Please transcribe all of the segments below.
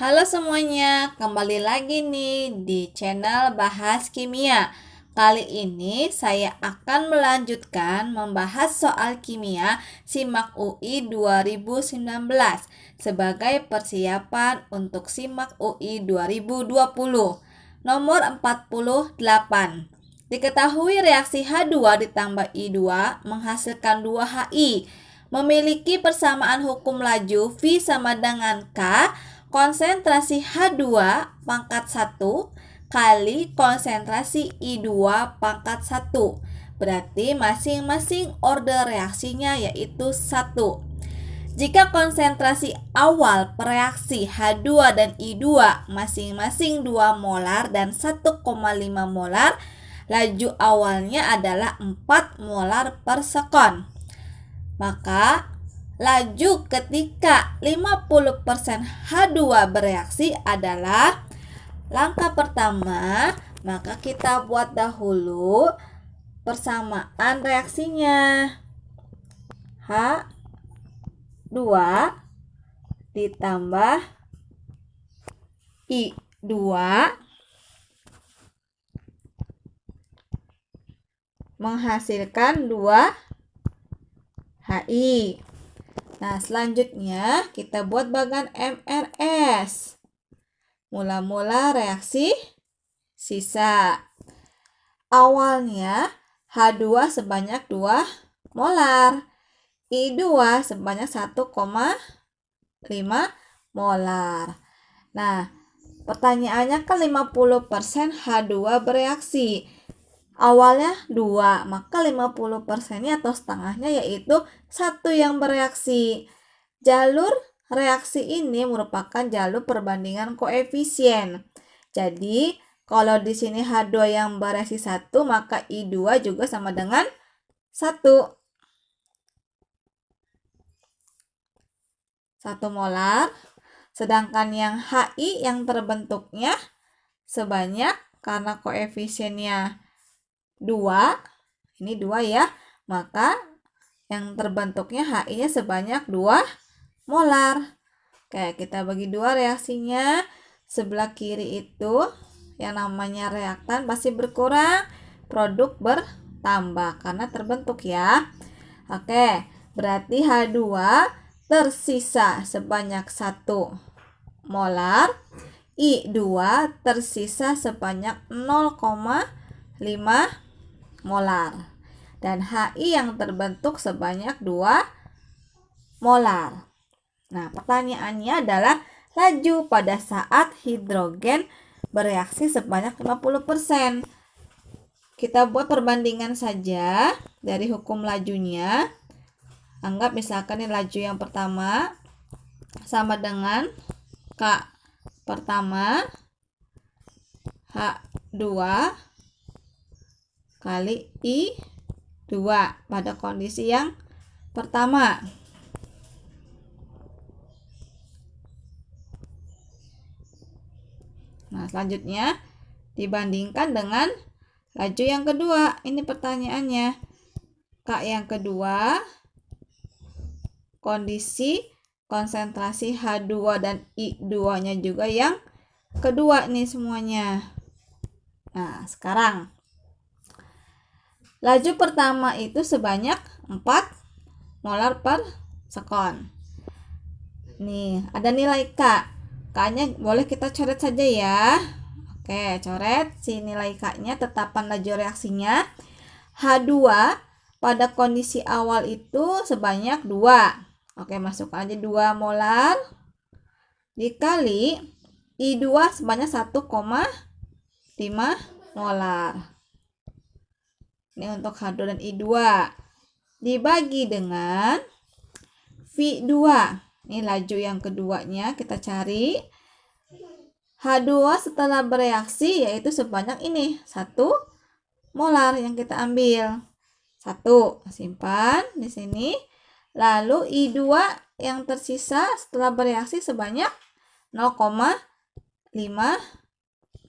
Halo semuanya, kembali lagi nih di channel Bahas Kimia. Kali ini saya akan melanjutkan membahas soal kimia SIMAK UI 2019 sebagai persiapan untuk SIMAK UI 2020. Nomor 48. Diketahui reaksi H2 ditambah I2 menghasilkan 2HI. Memiliki persamaan hukum laju V sama dengan K. Konsentrasi H2 pangkat 1 kali konsentrasi I2 pangkat 1. Berarti masing-masing order reaksinya yaitu 1. Jika konsentrasi awal pereaksi H2 dan I2 masing-masing 2 molar dan 1,5 molar, laju awalnya adalah 4 molar per sekon. Maka laju ketika 50% H2 bereaksi adalah langkah pertama, maka kita buat dahulu persamaan reaksinya. H2 ditambah I2 menghasilkan 2 HI. Nah, selanjutnya kita buat bagan MRS. Mula-mula reaksi sisa. Awalnya H2 sebanyak 2 molar. I2 sebanyak 1,5 molar. Nah, pertanyaannya kan 50% H2 bereaksi. Awalnya 2, maka 50%-nya atau setengahnya yaitu 1 yang bereaksi. Jalur reaksi ini merupakan jalur perbandingan koefisien. Jadi, kalau di sini H2 yang bereaksi 1, maka I2 juga sama dengan 1. 1 molar. Sedangkan yang HI yang terbentuknya sebanyak, karena koefisiennya 2, ini 2 ya, maka yang terbentuknya HI-nya sebanyak 2 molar. Oke, kita bagi 2 reaksinya. Sebelah kiri itu yang namanya reaktan pasti berkurang, produk bertambah karena terbentuk ya. Oke, berarti H2 tersisa sebanyak 1 molar, I2 tersisa sebanyak 0,5 molar. Dan HI yang terbentuk sebanyak 2 molar. Nah, pertanyaannya adalah laju pada saat hidrogen bereaksi sebanyak 50%. Kita buat perbandingan saja dari hukum lajunya. Anggap misalkan ini laju yang pertama sama dengan K pertama H2 kali I2 pada kondisi yang pertama. Nah, selanjutnya dibandingkan dengan laju yang kedua. Ini pertanyaannya. K yang kedua, kondisi konsentrasi H2 dan I2-nya juga yang kedua nih semuanya. Nah, sekarang laju pertama itu sebanyak 4 molar per sekon. Nih, ada nilai K. K-nya boleh kita coret saja ya. Oke, coret si nilai K-nya, tetapan laju reaksinya. H2 pada kondisi awal itu sebanyak 2. Oke, masukkan aja 2 molar dikali I2 sebanyak 1,5 molar. Ini untuk H2 dan I2. Dibagi dengan V2. Ini laju yang keduanya kita cari. H2 setelah bereaksi yaitu sebanyak ini 1 molar yang kita ambil. 1 simpan di sini. Lalu I2 yang tersisa setelah bereaksi sebanyak 0,5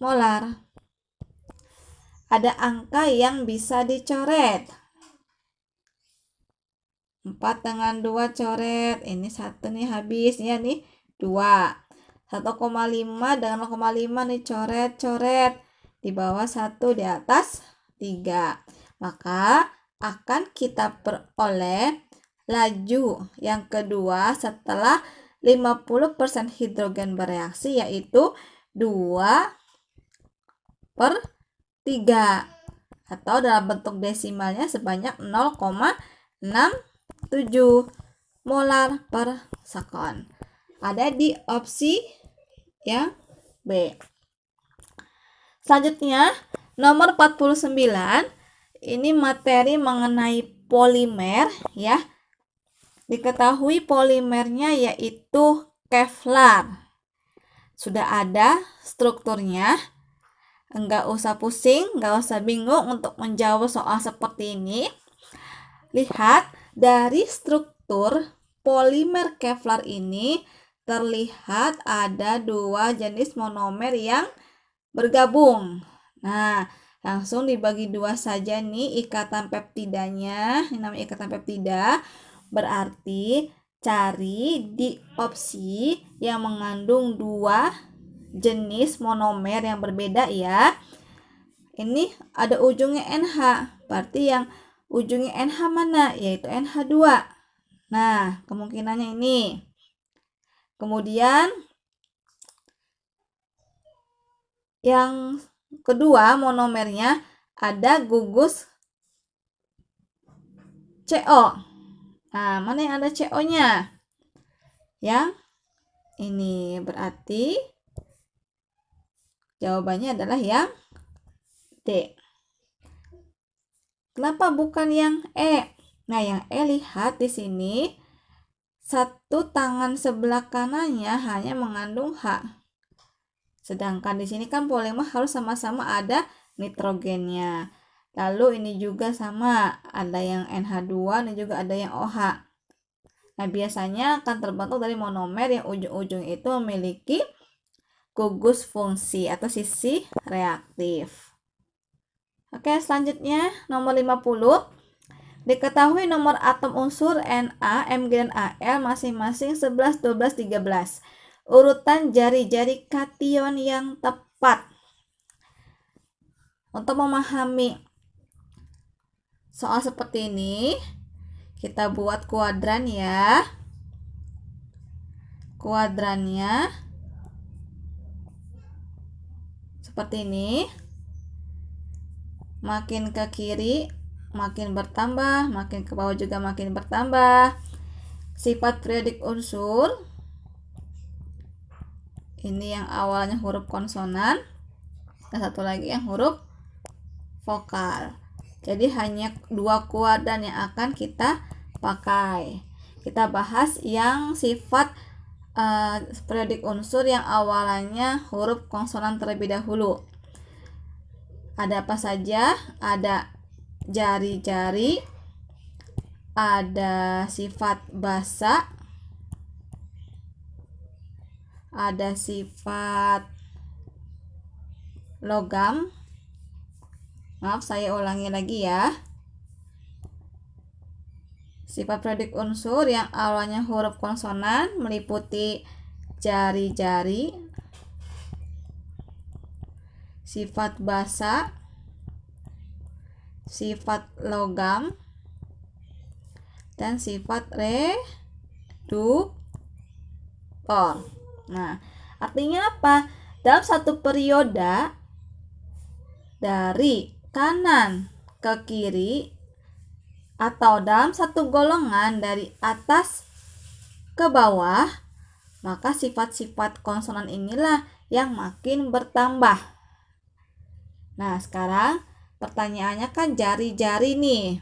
molar. Ada angka yang bisa dicoret. 4 dengan 2 coret. Ini 1 nih habis ya nih 2. 1,5 dengan 0,5 nih coret-coret. Di bawah 1, di atas 3. Maka akan kita peroleh laju yang kedua setelah 50% hidrogen bereaksi, yaitu 2/3 atau dalam bentuk desimalnya sebanyak 0,67 molar per sekon. Ada di opsi yang B. Selanjutnya nomor 49, ini materi mengenai polimer ya. Diketahui polimernya yaitu Kevlar. Sudah ada strukturnya. Enggak usah pusing, enggak usah bingung untuk menjawab soal seperti ini. Lihat dari struktur polimer Kevlar ini terlihat ada 2 jenis monomer yang bergabung. Nah, langsung dibagi 2 saja nih ikatan peptidanya. Ini namanya ikatan peptida. Berarti cari di opsi yang mengandung 2 jenis monomer yang berbeda ya. Ini ada ujungnya NH. Berarti yang ujungnya NH mana? Yaitu NH2. Nah, kemungkinannya ini. Kemudian yang kedua monomernya ada gugus CO. Nah, mana yang ada CO-nya? Yang ini berarti jawabannya adalah yang D. Kenapa bukan yang E? Nah, yang E lihat di sini satu tangan sebelah kanannya hanya mengandung H. Sedangkan di sini kan polimer harus sama-sama ada nitrogennya. Lalu ini juga sama, ada yang NH2 dan juga ada yang OH. Nah, biasanya akan terbentuk dari monomer yang ujung-ujung itu memiliki gugus fungsi atau sisi reaktif. Oke, selanjutnya nomor 50. Diketahui nomor atom unsur Na, Mg, dan Al masing-masing 11, 12, 13. Urutan jari-jari kation yang tepat. Untuk memahami soal seperti ini, kita buat kuadran ya. Kuadrannya seperti ini. Makin ke kiri makin bertambah, makin ke bawah juga makin bertambah. Sifat periodik unsur ini yang awalnya huruf konsonan, dan satu lagi yang huruf vokal. Jadi hanya 2 kuadran yang akan kita pakai. Kita bahas yang sifat periodik unsur yang awalnya huruf konsonan terlebih dahulu. Ada apa saja? Ada jari-jari, ada sifat basa, ada sifat logam. Maaf, saya ulangi lagi ya. Sifat periodik unsur yang awalnya huruf konsonan meliputi jari-jari, sifat basa, sifat logam, dan sifat reduktor. Nah, artinya apa? Dalam satu perioda dari kanan ke kiri atau dalam satu golongan dari atas ke bawah, maka sifat-sifat konsonan inilah yang makin bertambah. Nah, sekarang pertanyaannya kan jari-jari nih.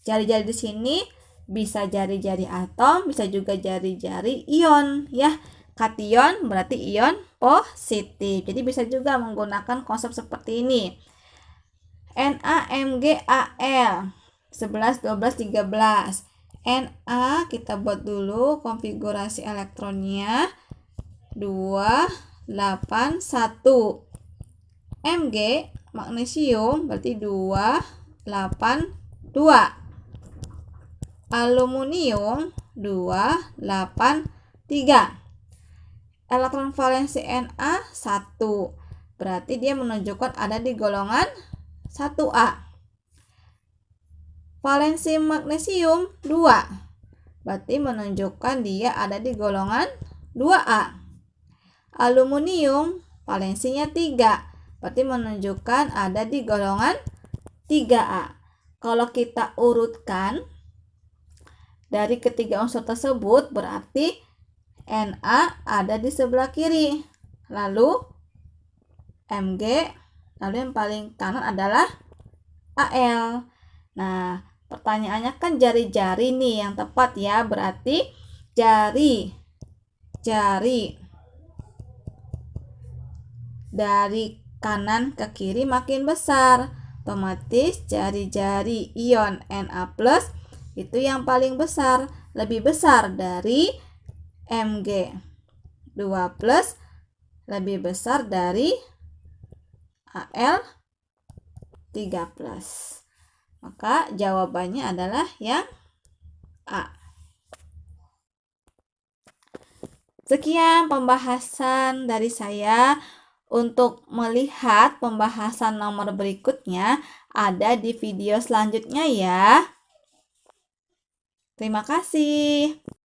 Jari-jari di sini bisa jari-jari atom, bisa juga jari-jari ion ya. Kation berarti ion positif. Jadi bisa juga menggunakan konsep seperti ini. Na, Mg, Al 11, 12, 13. Na kita buat dulu konfigurasi elektronnya 2, 8, 1. Mg magnesium berarti 2, 8, 2. Aluminium 2, 8, 3. elektron valensi Na 1. Berarti dia menunjukkan ada di golongan 1A. Valensi magnesium 2. Berarti menunjukkan dia ada di golongan 2A. Aluminium valensinya 3. Berarti menunjukkan ada di golongan 3A. Kalau kita urutkan dari ketiga unsur tersebut, berarti Na ada di sebelah kiri. Lalu Mg, lalu yang paling kanan adalah Al. Nah, pertanyaannya kan jari-jari nih yang tepat ya. Berarti jari dari kanan ke kiri makin besar. Otomatis jari-jari ion Na+ itu yang paling besar, lebih besar dari Mg. 2+, lebih besar dari Al 3+. Maka jawabannya adalah yang A. Sekian pembahasan dari saya. Untuk melihat pembahasan nomor berikutnya ada di video selanjutnya ya. Terima kasih.